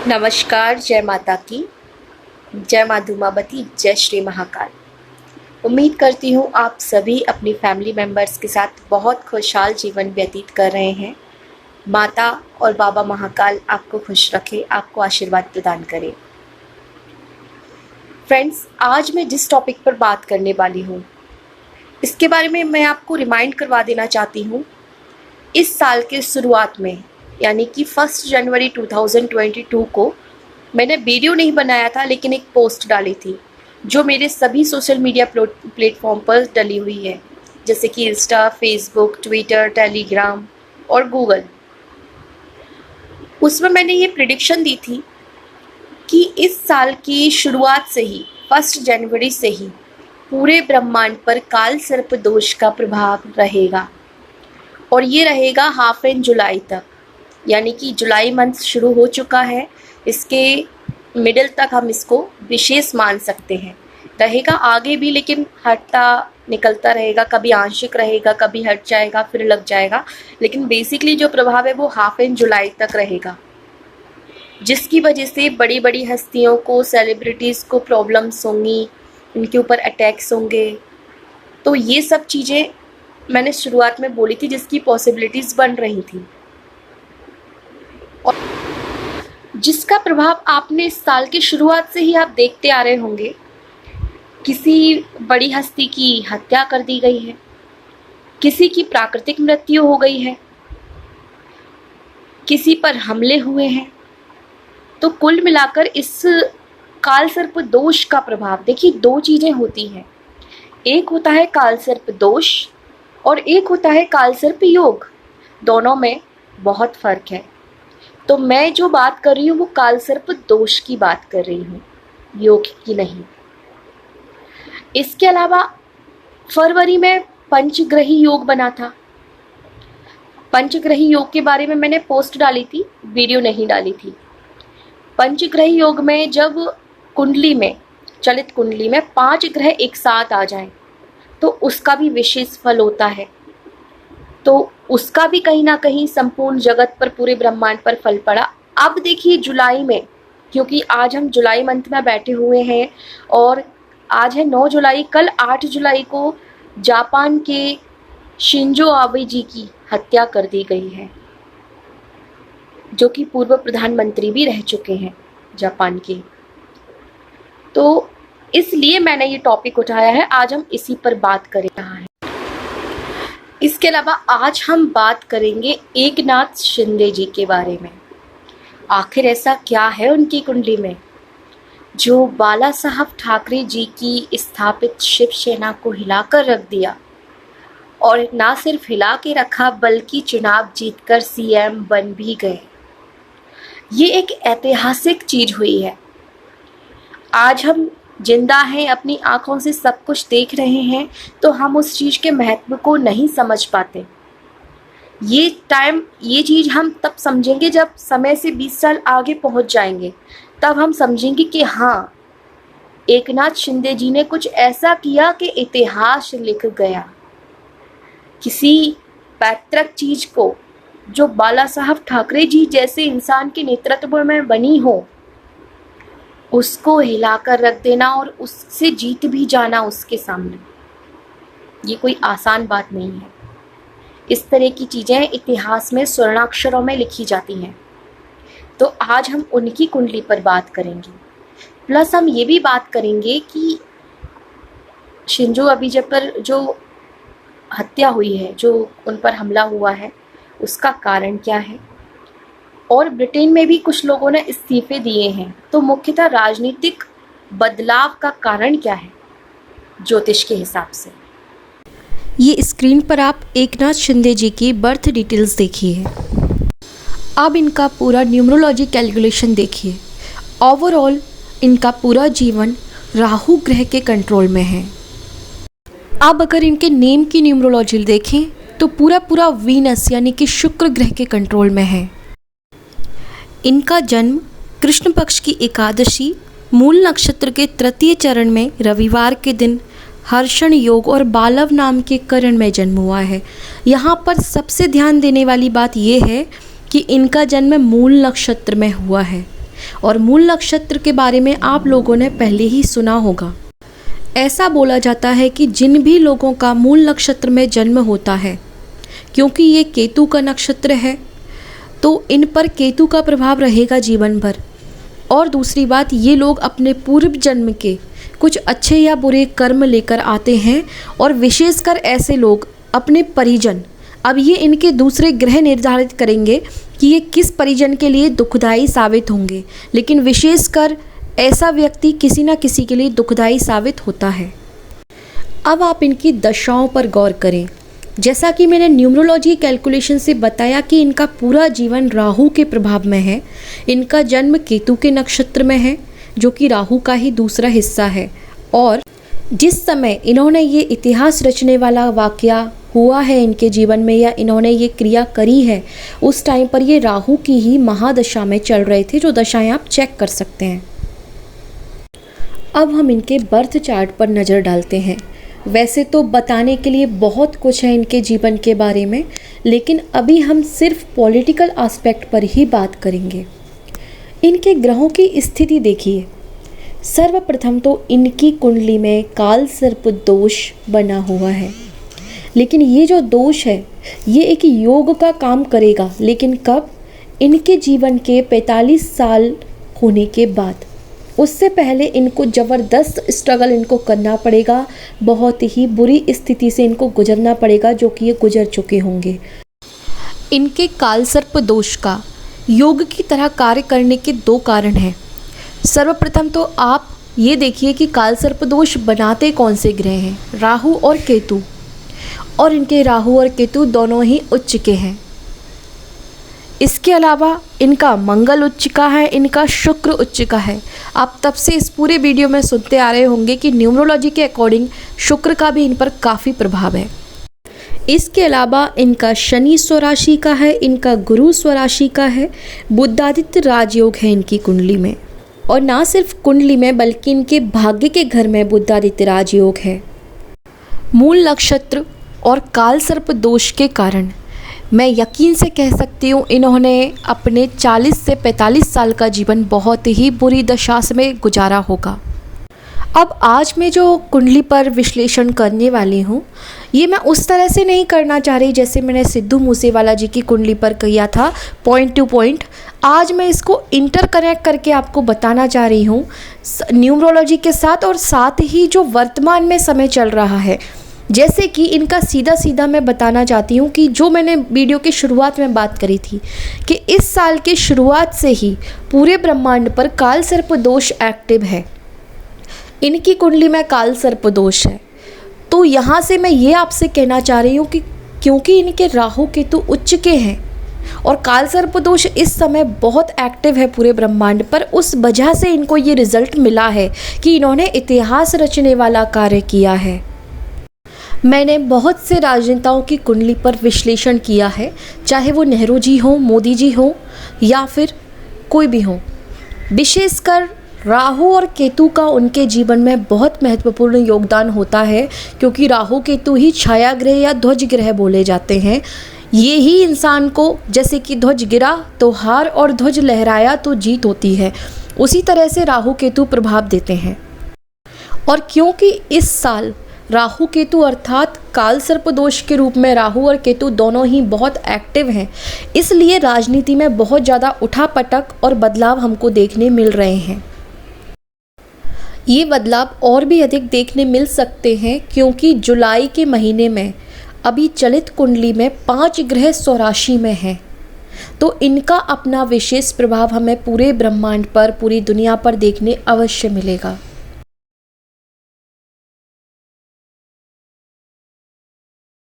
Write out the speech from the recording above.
नमस्कार, जय माता की, जय माँ धूमावती, जय श्री महाकाल। उम्मीद करती हूँ आप सभी अपनी फैमिली मेम्बर्स के साथ बहुत खुशहाल जीवन व्यतीत कर रहे हैं। माता और बाबा महाकाल आपको खुश रखे, आपको आशीर्वाद प्रदान करें। फ्रेंड्स, आज मैं जिस टॉपिक पर बात करने वाली हूँ, इसके बारे में मैं आपको रिमाइंड करवा देना चाहती हूँ। इस साल के शुरुआत में यानी कि 1 जनवरी 2022 को मैंने वीडियो नहीं बनाया था, लेकिन एक पोस्ट डाली थी जो मेरे सभी सोशल मीडिया प्लेटफॉर्म पर डली हुई है, जैसे कि इंस्टा, फेसबुक, ट्विटर, टेलीग्राम और गूगल। उसमें मैंने ये प्रिडिक्शन दी थी कि इस साल की शुरुआत से ही 1 जनवरी से ही पूरे ब्रह्मांड पर काल सर्प दोष का प्रभाव रहेगा और ये रहेगा हाफ इन जुलाई तक, यानी कि जुलाई मंथ शुरू हो चुका है, इसके मिडिल तक हम इसको विशेष मान सकते हैं। रहेगा आगे भी, लेकिन हटता निकलता रहेगा, कभी आंशिक रहेगा, कभी हट जाएगा, फिर लग जाएगा, लेकिन बेसिकली जो प्रभाव है वो हाफ इन जुलाई तक रहेगा, जिसकी वजह से बड़ी बड़ी हस्तियों को, सेलिब्रिटीज़ को प्रॉब्लम्स होंगी, उनके ऊपर अटैक्स होंगे। तो ये सब चीज़ें मैंने शुरुआत में बोली थी, जिसकी पॉसिबिलिटीज़ बन रही थी और जिसका प्रभाव आपने इस साल की शुरुआत से ही आप देखते आ रहे होंगे। किसी बड़ी हस्ती की हत्या कर दी गई है, किसी की प्राकृतिक मृत्यु हो गई है, किसी पर हमले हुए हैं। तो कुल मिलाकर इस काल सर्प दोष का प्रभाव, देखिए दो चीज़ें होती हैं, एक होता है काल सर्प दोष और एक होता है काल सर्प योग। दोनों में बहुत फ़र्क है। तो मैं जो बात कर रही हूँ वो काल सर्प दोष की बात कर रही हूँ, योग की नहीं। इसके अलावा फरवरी में पंचग्रही योग बना था। पंचग्रही योग के बारे में मैंने पोस्ट डाली थी, वीडियो नहीं डाली थी। पंचग्रही योग में जब कुंडली में, चलित कुंडली में 5 ग्रह एक साथ आ जाएं तो उसका भी विशेष फल होता है। तो उसका भी कहीं ना कहीं संपूर्ण जगत पर, पूरे ब्रह्मांड पर फल पड़ा। अब देखिए जुलाई में, क्योंकि आज हम जुलाई मंथ में बैठे हुए हैं और आज है 9 जुलाई, कल 8 जुलाई को जापान के शिंजो आबे जी की हत्या कर दी गई है, जो कि पूर्व प्रधानमंत्री भी रह चुके हैं जापान के। तो इसलिए मैंने ये टॉपिक उठाया है, आज हम इसी पर बात कर रहे हैं। इसके अलावा आज हम बात करेंगे एकनाथ शिंदे जी के बारे में। आखिर ऐसा क्या है उनकी कुंडली में जो बाला साहब ठाकरे जी की स्थापित शिवसेना को हिलाकर रख दिया, और ना सिर्फ हिला के रखा बल्कि चुनाव जीतकर सीएम बन भी गए। ये एक ऐतिहासिक चीज हुई है। आज हम जिंदा हैं, अपनी आँखों से सब कुछ देख रहे हैं, तो हम उस चीज़ के महत्व को नहीं समझ पाते। ये चीज़ हम तब समझेंगे जब समय से 20 साल आगे पहुंच जाएंगे, तब हम समझेंगे कि हाँ, एकनाथ शिंदे जी ने कुछ ऐसा किया कि इतिहास लिख गया। किसी पैतृक चीज़ को जो बाला साहब ठाकरे जी जैसे इंसान के नेतृत्व में बनी हो, उसको हिलाकर रख देना और उससे जीत भी जाना उसके सामने, ये कोई आसान बात नहीं है। इस तरह की चीज़ें इतिहास में स्वर्णाक्षरों में लिखी जाती हैं। तो आज हम उनकी कुंडली पर बात करेंगे, प्लस हम ये भी बात करेंगे कि शिंजो आबे पर जो हत्या हुई है, जो उन पर हमला हुआ है, उसका कारण क्या है। और ब्रिटेन में भी कुछ लोगों ने इस्तीफे दिए हैं, तो मुख्यतः राजनीतिक बदलाव का कारण क्या है ज्योतिष के हिसाब से। ये स्क्रीन पर आप एकनाथ शिंदे जी की बर्थ डिटेल्स देखिए। अब इनका पूरा न्यूमरोलॉजी कैलकुलेशन देखिए। ओवरऑल इनका पूरा जीवन राहु ग्रह के कंट्रोल में है। अब अगर इनके नेम की न्यूमरोलॉजी देखें तो पूरा वीनस यानी कि शुक्र ग्रह के कंट्रोल में है। इनका जन्म कृष्ण पक्ष की एकादशी मूल नक्षत्र के तृतीय चरण में रविवार के दिन हर्षण योग और बालव नाम के करण में जन्म हुआ है। यहाँ पर सबसे ध्यान देने वाली बात यह है कि इनका जन्म मूल नक्षत्र में हुआ है। और मूल नक्षत्र के बारे में आप लोगों ने पहले ही सुना होगा। ऐसा बोला जाता है कि जिन भी लोगों का मूल नक्षत्र में जन्म होता है, क्योंकि ये केतु का नक्षत्र है, तो इन पर केतु का प्रभाव रहेगा जीवन भर। और दूसरी बात, ये लोग अपने पूर्व जन्म के कुछ अच्छे या बुरे कर्म लेकर आते हैं, और विशेषकर ऐसे लोग अपने परिजन, अब ये इनके दूसरे ग्रह निर्धारित करेंगे कि ये किस परिजन के लिए दुखदाई साबित होंगे, लेकिन विशेषकर ऐसा व्यक्ति किसी न किसी के लिए दुखदाई साबित होता है। अब आप इनकी दशाओं पर गौर करें। जैसा कि मैंने न्यूमरोलॉजी कैलकुलेशन से बताया कि इनका पूरा जीवन राहु के प्रभाव में है। इनका जन्म केतु के नक्षत्र में है, जो कि राहु का ही दूसरा हिस्सा है। और जिस समय इन्होंने ये इतिहास रचने वाला वाकया हुआ है इनके जीवन में, या इन्होंने ये क्रिया करी है, उस टाइम पर ये राहु की ही महादशा में चल रहे थे, जो दशाएं आप चेक कर सकते हैं। अब हम इनके बर्थ चार्ट पर नज़र डालते हैं। वैसे तो बताने के लिए बहुत कुछ है इनके जीवन के बारे में, लेकिन अभी हम सिर्फ पॉलिटिकल एस्पेक्ट पर ही बात करेंगे। इनके ग्रहों की स्थिति देखिए। सर्वप्रथम तो इनकी कुंडली में काल सर्प दोष बना हुआ है, लेकिन ये जो दोष है ये एक योग का काम करेगा, लेकिन कब? इनके जीवन के 45 साल होने के बाद। उससे पहले इनको ज़बरदस्त स्ट्रगल इनको करना पड़ेगा, बहुत ही बुरी स्थिति से इनको गुजरना पड़ेगा, जो कि ये गुजर चुके होंगे। इनके काल सर्प दोष का योग की तरह कार्य करने के दो कारण हैं। सर्वप्रथम तो आप ये देखिए कि काल सर्प दोष बनाते कौन से ग्रह हैं? राहु और केतु। और इनके राहु और केतु दोनों ही उच्च के हैं। इसके अलावा इनका मंगल उच्च का है, इनका शुक्र उच्च का है। आप तब से इस पूरे वीडियो में सुनते आ रहे होंगे कि न्यूमरोलॉजी के अकॉर्डिंग शुक्र का भी इन पर काफ़ी प्रभाव है। इसके अलावा इनका शनि स्वराशि का है, इनका गुरु स्वराशि का है, बुधादित्य राजयोग है इनकी कुंडली में। और ना सिर्फ कुंडली में बल्कि इनके भाग्य के घर में बुधादित्य राजयोग है। मूल नक्षत्र और काल सर्प दोष के कारण मैं यकीन से कह सकती हूँ इन्होंने अपने 40 से 45 साल का जीवन बहुत ही बुरी दशा में गुजारा होगा। अब आज मैं जो कुंडली पर विश्लेषण करने वाली हूँ, ये मैं उस तरह से नहीं करना चाह रही जैसे मैंने सिद्धू मूसेवाला जी की कुंडली पर किया था, पॉइंट टू पॉइंट। आज मैं इसको इंटरकनेक्ट करके आपको बताना चाह रही हूँ न्यूमरोलॉजी के साथ, और साथ ही जो वर्तमान में समय चल रहा है। जैसे कि इनका सीधा सीधा मैं बताना चाहती हूँ कि जो मैंने वीडियो की शुरुआत में बात करी थी कि इस साल की शुरुआत से ही पूरे ब्रह्मांड पर काल सर्प दोष एक्टिव है। इनकी कुंडली में काल सर्प दोष है। तो यहाँ से मैं ये आपसे कहना चाह रही हूँ कि क्योंकि इनके राहु केतु उच्च के हैं और काल सर्प दोष इस समय बहुत एक्टिव है पूरे ब्रह्मांड पर, उस वजह से इनको ये रिजल्ट मिला है कि इन्होंने इतिहास रचने वाला कार्य किया है। मैंने बहुत से राजनेताओं की कुंडली पर विश्लेषण किया है, चाहे वो नेहरू जी हों, मोदी जी हों या फिर कोई भी हो। विशेषकर राहु और केतु का उनके जीवन में बहुत महत्वपूर्ण योगदान होता है, क्योंकि राहु केतु ही छाया ग्रह या ध्वज ग्रह बोले जाते हैं। ये ही इंसान को, जैसे कि ध्वज गिरा तो हार और ध्वज लहराया तो जीत होती है, उसी तरह से राहु केतु प्रभाव देते हैं। और क्योंकि इस साल राहु केतु अर्थात काल सर्प दोष के रूप में राहु और केतु दोनों ही बहुत एक्टिव हैं, इसलिए राजनीति में बहुत ज़्यादा उठापटक और बदलाव हमको देखने मिल रहे हैं। ये बदलाव और भी अधिक देखने मिल सकते हैं क्योंकि जुलाई के महीने में अभी चलित कुंडली में 5 ग्रह स्वराशि में हैं, तो इनका अपना विशेष प्रभाव हमें पूरे ब्रह्मांड पर, पूरी दुनिया पर देखने अवश्य मिलेगा।